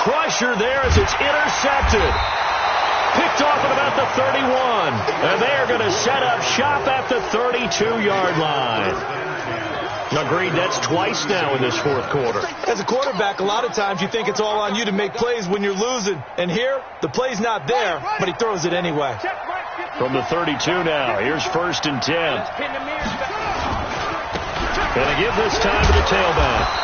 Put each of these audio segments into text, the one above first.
crusher there as it's intercepted. Picked off at about the 31. And they are going to set up shop at the 32-yard line. Agreed, that's twice now in this fourth quarter. As a quarterback, a lot of times you think it's all on you to make plays when you're losing. And here, the play's not there, but he throws it anyway. From the 32 now, here's 1st and 10. Gonna give this time to the tailback.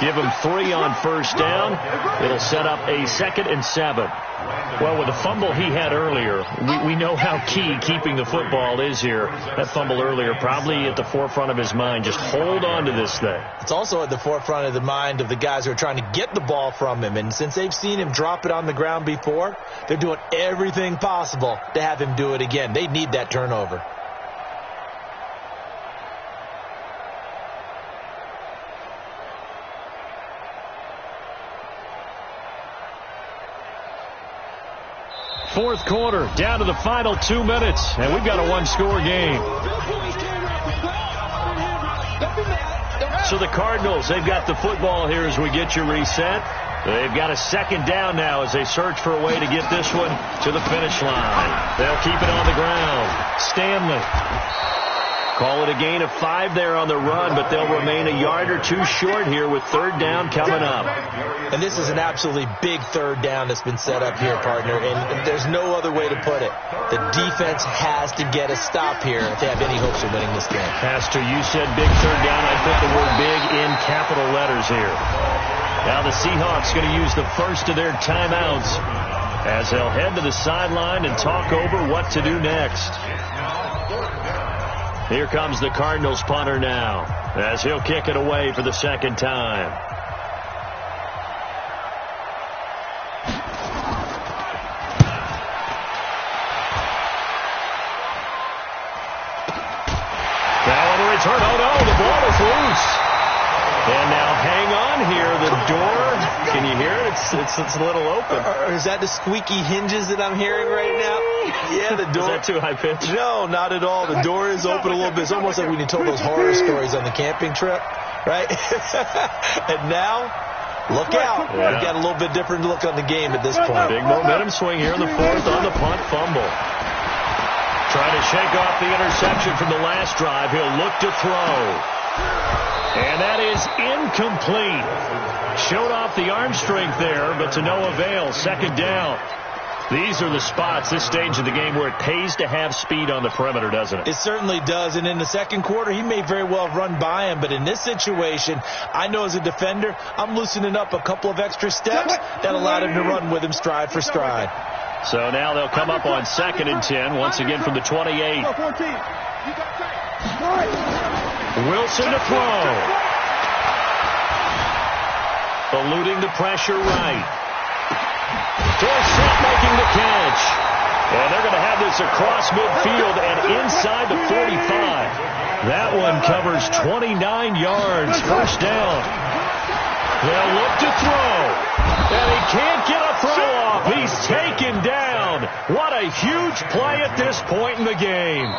Give him 3 on 1st down. It'll set up a 2nd and 7. Well, with the fumble he had earlier, we know how key keeping the football is here. That fumble earlier probably at the forefront of his mind. Just hold on to this thing. It's also at the forefront of the mind of the guys who are trying to get the ball from him. And since they've seen him drop it on the ground before, they're doing everything possible to have him do it again. They need that turnover. Fourth quarter, down to the final 2 minutes, and we've got a one-score game. So the Cardinals, they've got the football here as we get you reset. They've got a 2nd down now as they search for a way to get this one to the finish line. They'll keep it on the ground. Stanley. Call it a gain of 5 there on the run, but they'll remain a yard or 2 short here with 3rd down coming up. And this is an absolutely big 3rd down that's been set up here, partner, and there's no other way to put it. The defense has to get a stop here if they have any hopes of winning this game. Pastor, you said big 3rd down. I put the word big in capital letters here. Now the Seahawks going to use the first of their timeouts as they'll head to the sideline and talk over what to do next. Here comes the Cardinals punter now as he'll kick it away for the 2nd time. Now on the return. Oh no, the ball is loose. And now hang on here. The door, can you hear it? It's a little open. Or is that the squeaky hinges that I'm hearing right now? Yeah, the door. Is that too high pitch? No, not at all. The door is open a little bit. It's almost like when you told those horror stories on the camping trip, right? And now, look out. Yeah. We've got a little bit different look on the game at this point. Big momentum swing here in the 4th on the punt fumble. Trying to shake off the interception from the last drive. He'll look to throw. And that is incomplete. Showed off the arm strength there, but to no avail. 2nd down. These are the spots, this stage of the game, where it pays to have speed on the perimeter, doesn't it? It certainly does. And in the 2nd quarter, he may very well have run by him. But in this situation, I know as a defender, I'm loosening up a couple of extra steps that allowed him to run with him stride for stride. So now they'll come up on 2nd and 10, once again from the 28. Wilson to throw. Eluding the pressure right. Dorsett making the catch. And they're going to have this across midfield and inside the 45. That one covers 29 yards. 1st down. They'll look to throw. And he can't get a throw off. He's taken down. What a huge play at this point in the game.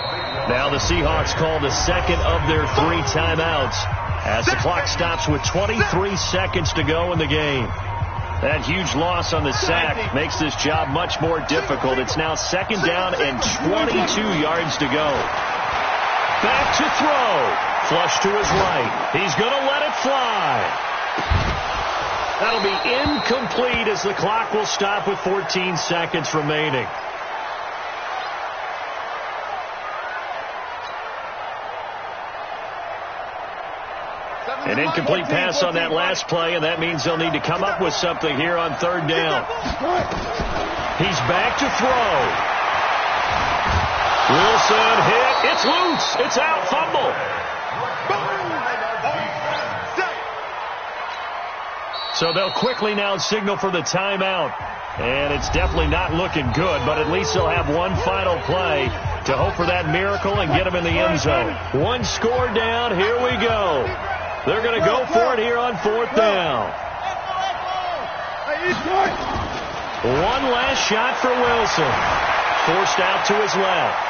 Now the Seahawks call the 2nd of their 3 timeouts as the clock stops with 23 seconds to go in the game. That huge loss on the sack makes this job much more difficult. It's now 2nd down and 22 yards to go. Back to throw. Flush to his right. He's going to let it fly. That'll be incomplete as the clock will stop with 14 seconds remaining. An incomplete pass on that last play, and that means they'll need to come up with something here on 3rd down. He's back to throw. Wilson hit. It's loose. It's out. Fumble. So they'll quickly now signal for the timeout. And it's definitely not looking good, but at least they'll have one final play to hope for that miracle and get them in the end zone. 1 score down. Here we go. They're going to go for it here on 4th down. One last shot for Wilson. Forced out to his left.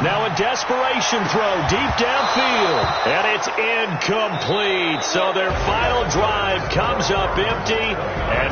Now a desperation throw deep downfield. And it's incomplete. So their final drive comes up empty. And